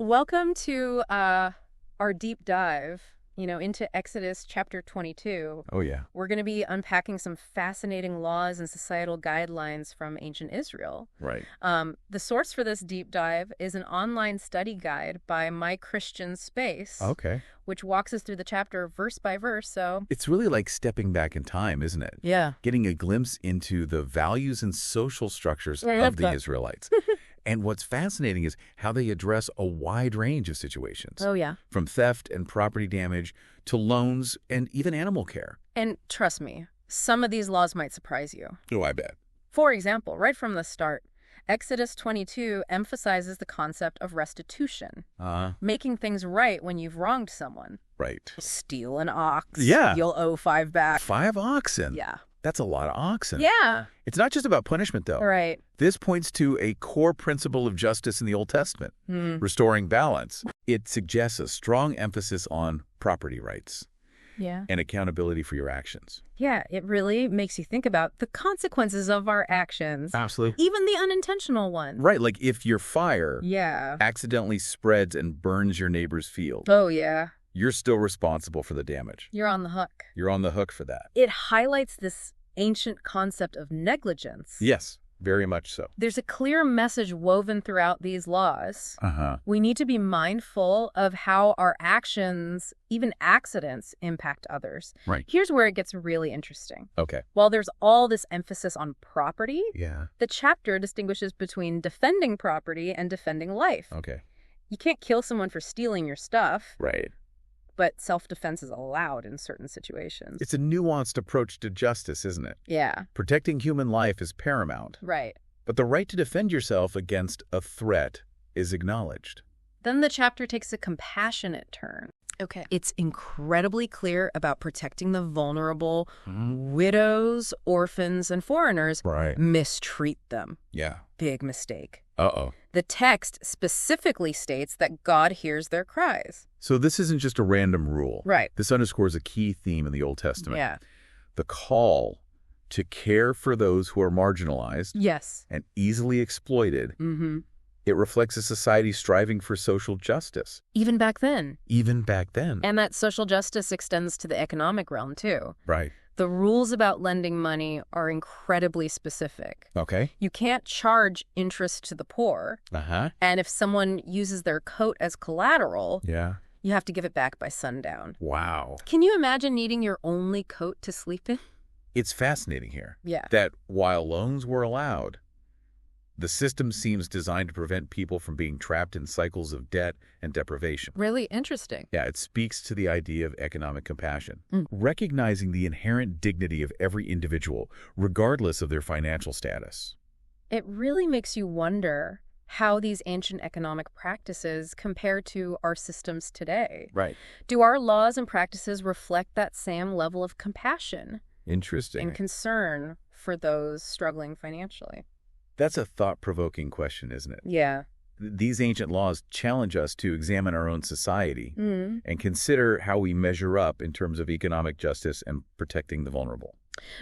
Welcome to our deep dive, into Exodus chapter 22. Oh, yeah. We're going to be unpacking some fascinating laws and societal guidelines from ancient Israel. Right. The source for this deep dive is an online study guide by My Christian Space, Okay. which walks us through the chapter verse by verse. So, It's really like stepping back in time, isn't it? yeah. Getting a glimpse into the values and social structures I love of the that. Israelites. And what's fascinating is how they address a wide range of situations, Oh, yeah. from theft and property damage to loans and even animal care. And trust me, some of these laws might surprise you. Oh, I bet. For example, right from the start, Exodus 22 emphasizes the concept of restitution, making things right when you've wronged someone. Right. Steal an ox. Yeah. You'll owe 5 back. 5 oxen. Yeah. That's a lot of oxen. Yeah. It's not just about punishment, though. Right. This points to a core principle of justice in the Old Testament, Hmm. restoring balance. It suggests a strong emphasis on property rights Yeah. and accountability for your actions. Yeah, it really makes you think about the consequences of our actions, Absolutely. even the unintentional ones. Right, like if your fire Yeah. accidentally spreads and burns your neighbor's field, Oh, yeah. you're still responsible for the damage. You're on the hook. You're on the hook for that. It highlights this ancient concept of negligence. Yes, very much so. There's a clear message woven throughout these laws. Uh-huh. We need to be mindful of how our actions, even accidents, impact others. Right. Here's where it gets really interesting. Okay. While there's all this emphasis on property, Yeah. the chapter distinguishes between defending property and defending life. Okay. You can't kill someone for stealing your stuff, Right. but self-defense is allowed in certain situations. It's a nuanced approach to justice, isn't it? Yeah, Protecting human life is paramount, right. but the right to defend yourself against a threat is acknowledged. Then the chapter takes a compassionate turn. Okay. It's incredibly clear about protecting the vulnerable. Widows, orphans, and foreigners. Right. Mistreat them. Yeah. Big mistake. Uh-oh. The text specifically states that God hears their cries. So this isn't just a random rule. Right. This underscores a key theme in the Old Testament. Yeah. The call to care for those who are marginalized Yes. and easily exploited. Mm-hmm. It reflects a society striving for social justice, Even back then. even back then. And that social justice extends to the economic realm, too. Right. The rules about lending money are incredibly specific. Okay. You can't charge interest to the poor. Uh-huh. And if someone uses their coat as collateral, Yeah. you have to give it back by sundown. Wow. Can you imagine needing your only coat to sleep in? It's fascinating here Yeah. that while loans were allowed, the system seems designed to prevent people from being trapped in cycles of debt and deprivation. Really interesting. Yeah, it speaks to the idea of economic compassion, Mm. recognizing the inherent dignity of every individual, regardless of their financial status. It really makes you wonder how these ancient economic practices compare to our systems today. Right. Do our laws and practices reflect that same level of compassion Interesting. and concern for those struggling financially? That's a thought-provoking question, isn't it? Yeah. These ancient laws challenge us to examine our own society Mm. and consider how we measure up in terms of economic justice and protecting the vulnerable.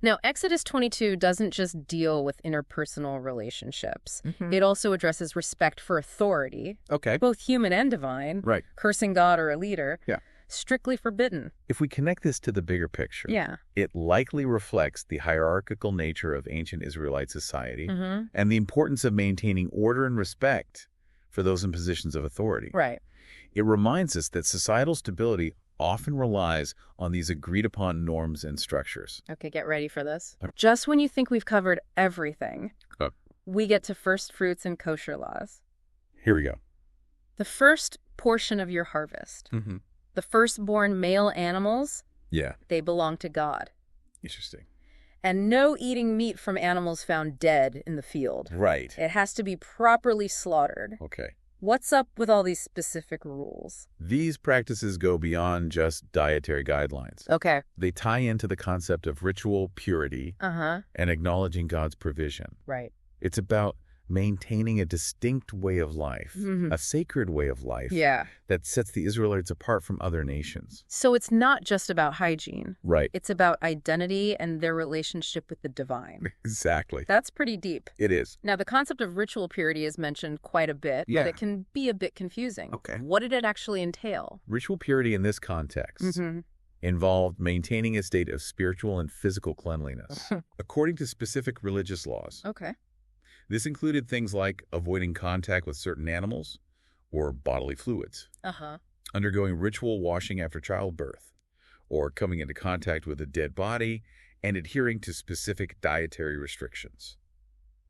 Now, Exodus 22 doesn't just deal with interpersonal relationships. Mhm. It also addresses respect for authority, Okay. both human and divine. Right. Cursing God or a leader. Yeah. Strictly forbidden. If we connect this to the bigger picture, Yeah. it likely reflects the hierarchical nature of ancient Israelite society Mm-hmm. and the importance of maintaining order and respect for those in positions of authority. Right. It reminds us that societal stability often relies on these agreed-upon norms and structures. Okay, get ready for this. Just when you think we've covered everything, Uh. we get to first fruits and kosher laws. Here we go. The first portion of your harvest, Mm-hmm. the firstborn male animals, Yeah. they belong to God. Interesting. And no eating meat from animals found dead in the field. Right. It has to be properly slaughtered. Okay. What's up with all these specific rules? These practices go beyond just dietary guidelines. Okay. They tie into the concept of ritual purity Uh-huh. and acknowledging God's provision. Right. It's about maintaining a distinct way of life, a sacred way of life that sets the Israelites apart from other nations. So it's not just about hygiene. Right. It's about identity and their relationship with the divine. Exactly. That's pretty deep. It is. Now, the concept of ritual purity is mentioned quite a bit, but it can be a bit confusing. Okay. What did it actually entail? Ritual purity in this context involved maintaining a state of spiritual and physical cleanliness, according to specific religious laws. Okay. This included things like avoiding contact with certain animals or bodily fluids, undergoing ritual washing after childbirth, or coming into contact with a dead body, and adhering to specific dietary restrictions.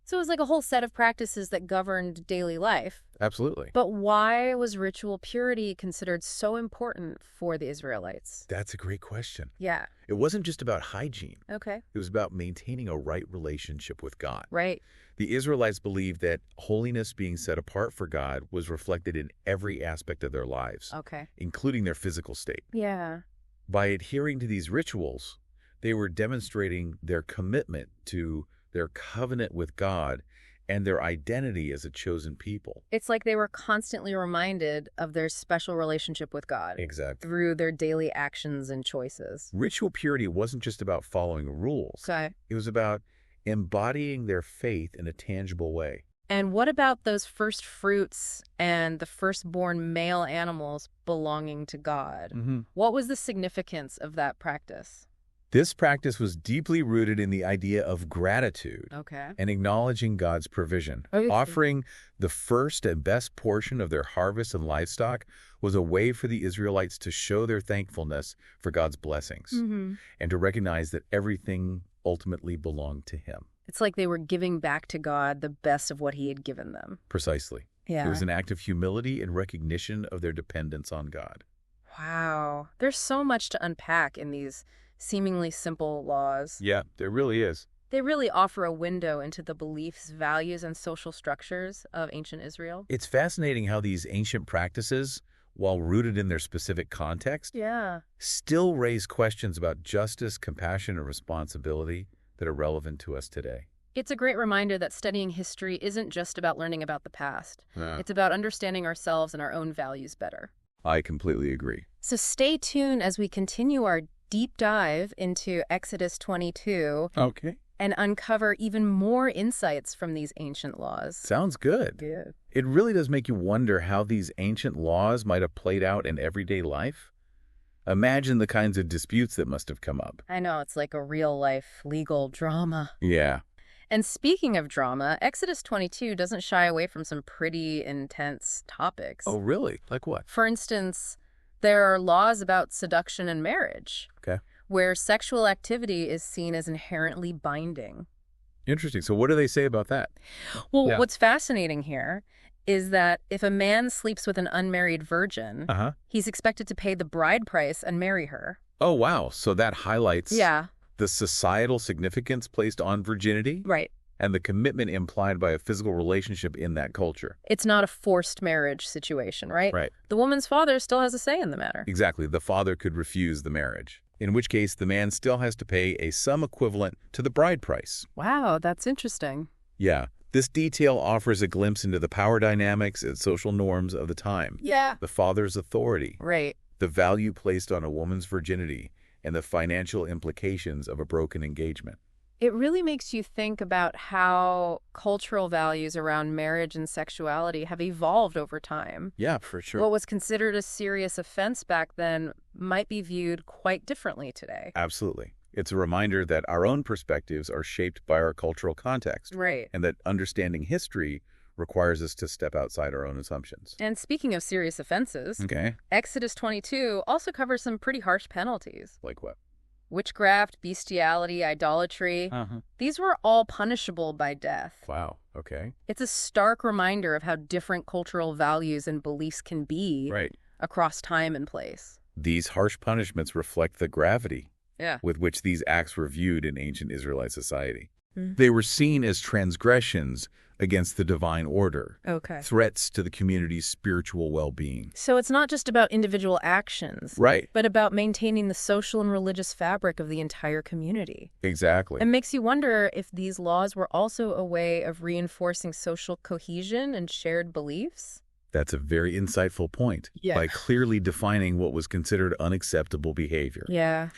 So it was like a whole set of practices that governed daily life. Absolutely. But why was ritual purity considered so important for the Israelites? That's a great question. Yeah. It wasn't just about hygiene. Okay. It was about maintaining a right relationship with God. Right. The Israelites believed that holiness being set apart for God was reflected in every aspect of their lives, including their physical state. Yeah. By adhering to these rituals, they were demonstrating their commitment to their covenant with God and their identity as a chosen people. It's like they were constantly reminded of their special relationship with God. Exactly. Through their daily actions and choices. Ritual purity wasn't just about following rules. Okay. It was about embodying their faith in a tangible way. And what about those first fruits and the firstborn male animals belonging to God? What was the significance of that practice? This practice was deeply rooted in the idea of gratitude and acknowledging God's provision. Offering the first and best portion of their harvest and livestock was a way for the Israelites to show their thankfulness for God's blessings and to recognize that everything ultimately belonged to Him. It's like they were giving back to God the best of what He had given them. Precisely. Yeah. It was an act of humility and recognition of their dependence on God. Wow. There's so much to unpack in these seemingly simple laws. Yeah, there really is. They really offer a window into the beliefs, values, and social structures of ancient Israel. It's fascinating how these ancient practices, while rooted in their specific context, still raise questions about justice, compassion, and responsibility that are relevant to us today. It's a great reminder that studying history isn't just about learning about the past. It's about understanding ourselves and our own values better. I completely agree. So stay tuned as we continue our deep dive into Exodus 22 and uncover even more insights from these ancient laws. Sounds good. Yeah. It really does make you wonder how these ancient laws might have played out in everyday life. Imagine the kinds of disputes that must have come up. I know, it's like a real-life legal drama. Yeah. And speaking of drama, Exodus 22 doesn't shy away from some pretty intense topics. Oh, really? Like what? For instance, there are laws about seduction and marriage, where sexual activity is seen as inherently binding. Interesting. So what do they say about that? Well, what's fascinating here is that if a man sleeps with an unmarried virgin, he's expected to pay the bride price and marry her. Oh, wow. So that highlights the societal significance placed on virginity? Right. And the commitment implied by a physical relationship in that culture. It's not a forced marriage situation, right? Right. The woman's father still has a say in the matter. Exactly. The father could refuse the marriage, in which case the man still has to pay a sum equivalent to the bride price. Wow, that's interesting. Yeah. This detail offers a glimpse into the power dynamics and social norms of the time. Yeah. The father's authority. Right. The value placed on a woman's virginity and the financial implications of a broken engagement. It really makes you think about how cultural values around marriage and sexuality have evolved over time. Yeah, for sure. What was considered a serious offense back then might be viewed quite differently today. Absolutely. It's a reminder that our own perspectives are shaped by our cultural context. Right. And that understanding history requires us to step outside our own assumptions. And speaking of serious offenses, Exodus 22 also covers some pretty harsh penalties. Like what? Witchcraft, bestiality, idolatry. These were all punishable by death. Wow. Okay. It's a stark reminder of how different cultural values and beliefs can be across time and place. These harsh punishments reflect the gravity with which these acts were viewed in ancient Israelite society. They were seen as transgressions against the divine order. Okay. Threats to the community's spiritual well-being. So it's not just about individual actions. Right. But about maintaining the social and religious fabric of the entire community. Exactly. It makes you wonder if these laws were also a way of reinforcing social cohesion and shared beliefs. That's a very insightful point. Yeah. By clearly defining what was considered unacceptable behavior. Yeah.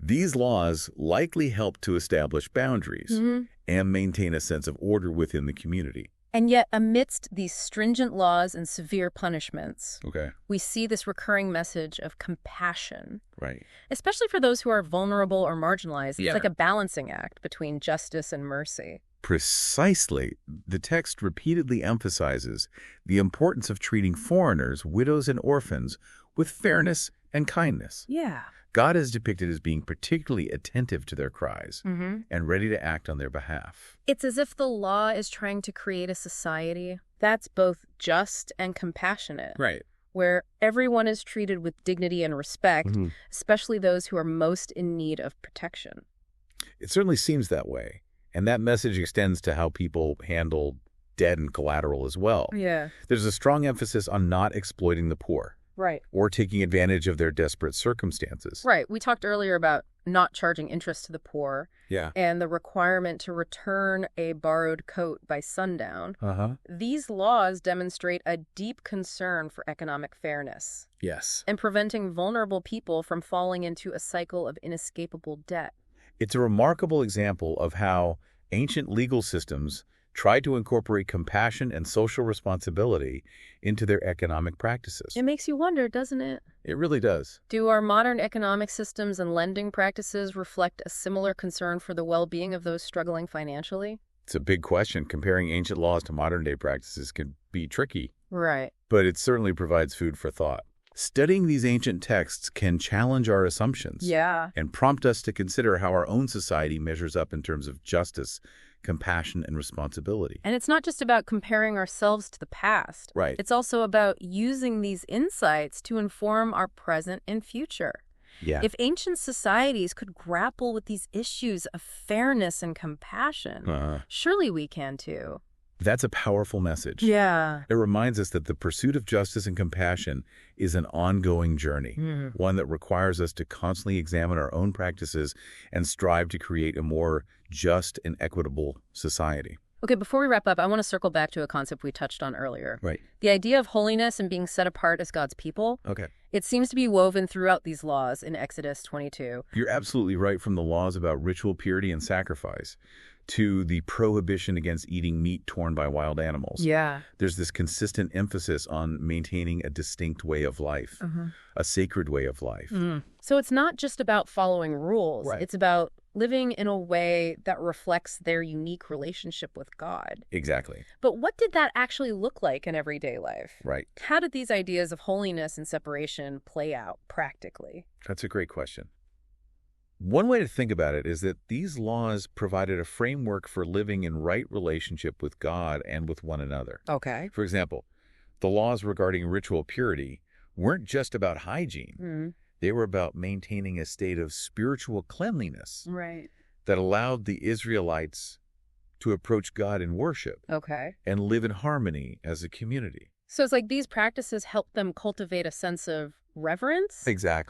These laws likely helped to establish boundaries and maintain a sense of order within the community. And yet, amidst these stringent laws and severe punishments, we see this recurring message of compassion. Right. Especially for those who are vulnerable or marginalized. It's like a balancing act between justice and mercy. Precisely. The text repeatedly emphasizes the importance of treating foreigners, widows, and orphans with fairness and kindness. Yeah. God is depicted as being particularly attentive to their cries and ready to act on their behalf. It's as if the law is trying to create a society that's both just and compassionate. Right. Where everyone is treated with dignity and respect, especially those who are most in need of protection. It certainly seems that way. And that message extends to how people handle debt and collateral as well. Yeah. There's a strong emphasis on not exploiting the poor. Right. Or taking advantage of their desperate circumstances. Right. We talked earlier about not charging interest to the poor. Yeah. And the requirement to return a borrowed coat by sundown. These laws demonstrate a deep concern for economic fairness. Yes. And preventing vulnerable people from falling into a cycle of inescapable debt. It's a remarkable example of how ancient legal systems tried to incorporate compassion and social responsibility into their economic practices. It makes you wonder, doesn't it? It really does. Do our modern economic systems and lending practices reflect a similar concern for the well-being of those struggling financially? It's a big question. Comparing ancient laws to modern-day practices can be tricky. Right. But it certainly provides food for thought. Studying these ancient texts can challenge our assumptions. Yeah. And prompt us to consider how our own society measures up in terms of justice, compassion, and responsibility. And it's not just about comparing ourselves to the past. Right. It's also about using these insights to inform our present and future. Yeah. If ancient societies could grapple with these issues of fairness and compassion, surely we can too. That's a powerful message. Yeah. It reminds us that the pursuit of justice and compassion is an ongoing journey, one that requires us to constantly examine our own practices and strive to create a more just and equitable society. Okay, before we wrap up, I want to circle back to a concept we touched on earlier. Right. The idea of holiness and being set apart as God's people. Okay. It seems to be woven throughout these laws in Exodus 22. You're absolutely right, from the laws about ritual purity and sacrifice to the prohibition against eating meat torn by wild animals. Yeah. There's this consistent emphasis on maintaining a distinct way of life, a sacred way of life. So it's not just about following rules. Right. It's about living in a way that reflects their unique relationship with God. Exactly. But what did that actually look like in everyday life? Right. How did these ideas of holiness and separation play out practically? That's a great question. One way to think about it is that these laws provided a framework for living in right relationship with God and with one another. Okay. For example, the laws regarding ritual purity weren't just about hygiene. They were about maintaining a state of spiritual cleanliness that allowed the Israelites to approach God in worship and live in harmony as a community. So it's like these practices help them cultivate a sense of reverence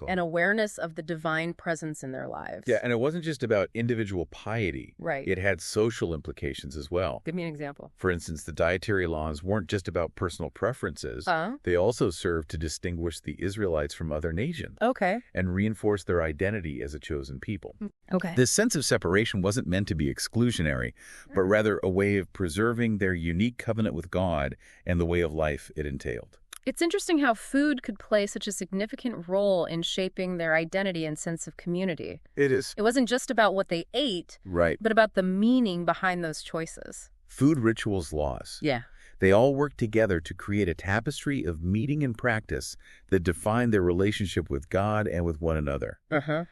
and awareness of the divine presence in their lives. Yeah, and it wasn't just about individual piety. Right. It had social implications as well. Give me an example. For instance, the dietary laws weren't just about personal preferences. They also served to distinguish the Israelites from other nations. Okay. And reinforce their identity as a chosen people. Okay. This sense of separation wasn't meant to be exclusionary, but rather a way of preserving their unique covenant with God and the way of life it entailed. It's interesting how food could play such a significant role in shaping their identity and sense of community. It is. It wasn't just about what they ate, but about the meaning behind those choices. Food rituals laws. Yeah. They all work together to create a tapestry of meaning and practice that define their relationship with God and with one another.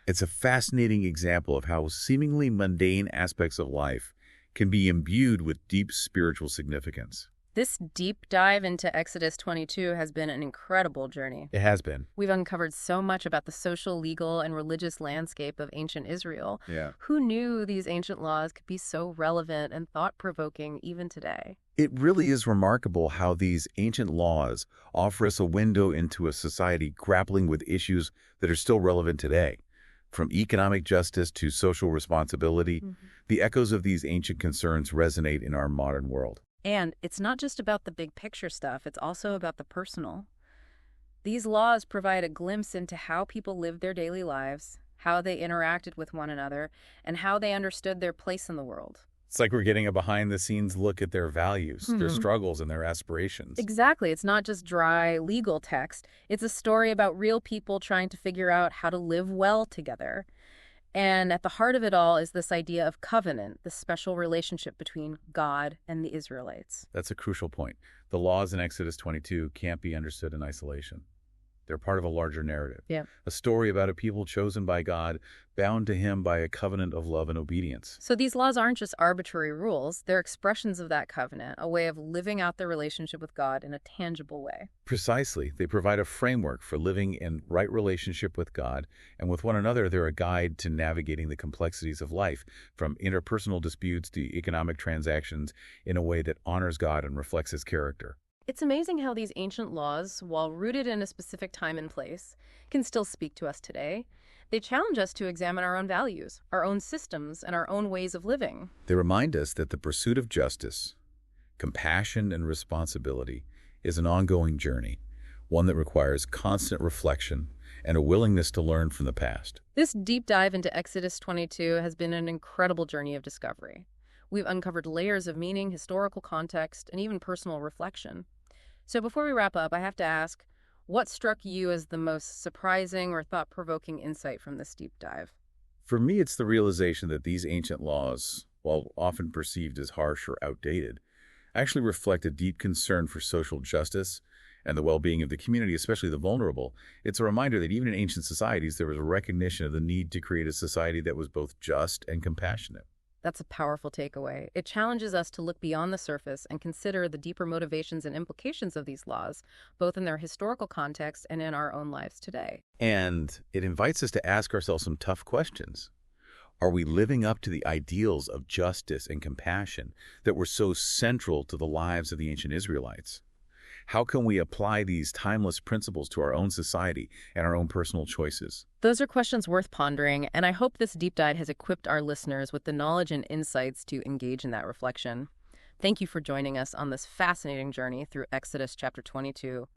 It's a fascinating example of how seemingly mundane aspects of life can be imbued with deep spiritual significance. This deep dive into Exodus 22 has been an incredible journey. It has been. We've uncovered so much about the social, legal, and religious landscape of ancient Israel. Yeah. Who knew these ancient laws could be so relevant and thought-provoking even today? It really is remarkable how these ancient laws offer us a window into a society grappling with issues that are still relevant today. From economic justice to social responsibility, the echoes of these ancient concerns resonate in our modern world. And it's not just about the big picture stuff, it's also about the personal. These laws provide a glimpse into how people lived their daily lives, how they interacted with one another, and how they understood their place in the world. It's like we're getting a behind-the-scenes look at their values, their struggles, and their aspirations. Exactly. It's not just dry legal text. It's a story about real people trying to figure out how to live well together. And at the heart of it all is this idea of covenant, the special relationship between God and the Israelites. That's a crucial point. The laws in Exodus 22 can't be understood in isolation. They're part of a larger narrative. Yeah. A story about a people chosen by God, bound to him by a covenant of love and obedience. So these laws aren't just arbitrary rules. They're expressions of that covenant, a way of living out their relationship with God in a tangible way. Precisely. They provide a framework for living in right relationship with God, and with one another, they're a guide to navigating the complexities of life, from interpersonal disputes to economic transactions, in a way that honors God and reflects his character. It's amazing how these ancient laws, while rooted in a specific time and place, can still speak to us today. They challenge us to examine our own values, our own systems, and our own ways of living. They remind us that the pursuit of justice, compassion, and responsibility is an ongoing journey, one that requires constant reflection and a willingness to learn from the past. This deep dive into Exodus 22 has been an incredible journey of discovery. We've uncovered layers of meaning, historical context, and even personal reflection. So before we wrap up, I have to ask, what struck you as the most surprising or thought-provoking insight from this deep dive? For me, it's the realization that these ancient laws, while often perceived as harsh or outdated, actually reflect a deep concern for social justice and the well-being of the community, especially the vulnerable. It's a reminder that even in ancient societies, there was a recognition of the need to create a society that was both just and compassionate. That's a powerful takeaway. It challenges us to look beyond the surface and consider the deeper motivations and implications of these laws, both in their historical context and in our own lives today. And it invites us to ask ourselves some tough questions. Are we living up to the ideals of justice and compassion that were so central to the lives of the ancient Israelites? How can we apply these timeless principles to our own society and our own personal choices? Those are questions worth pondering, and I hope this deep dive has equipped our listeners with the knowledge and insights to engage in that reflection. Thank you for joining us on this fascinating journey through Exodus chapter 22.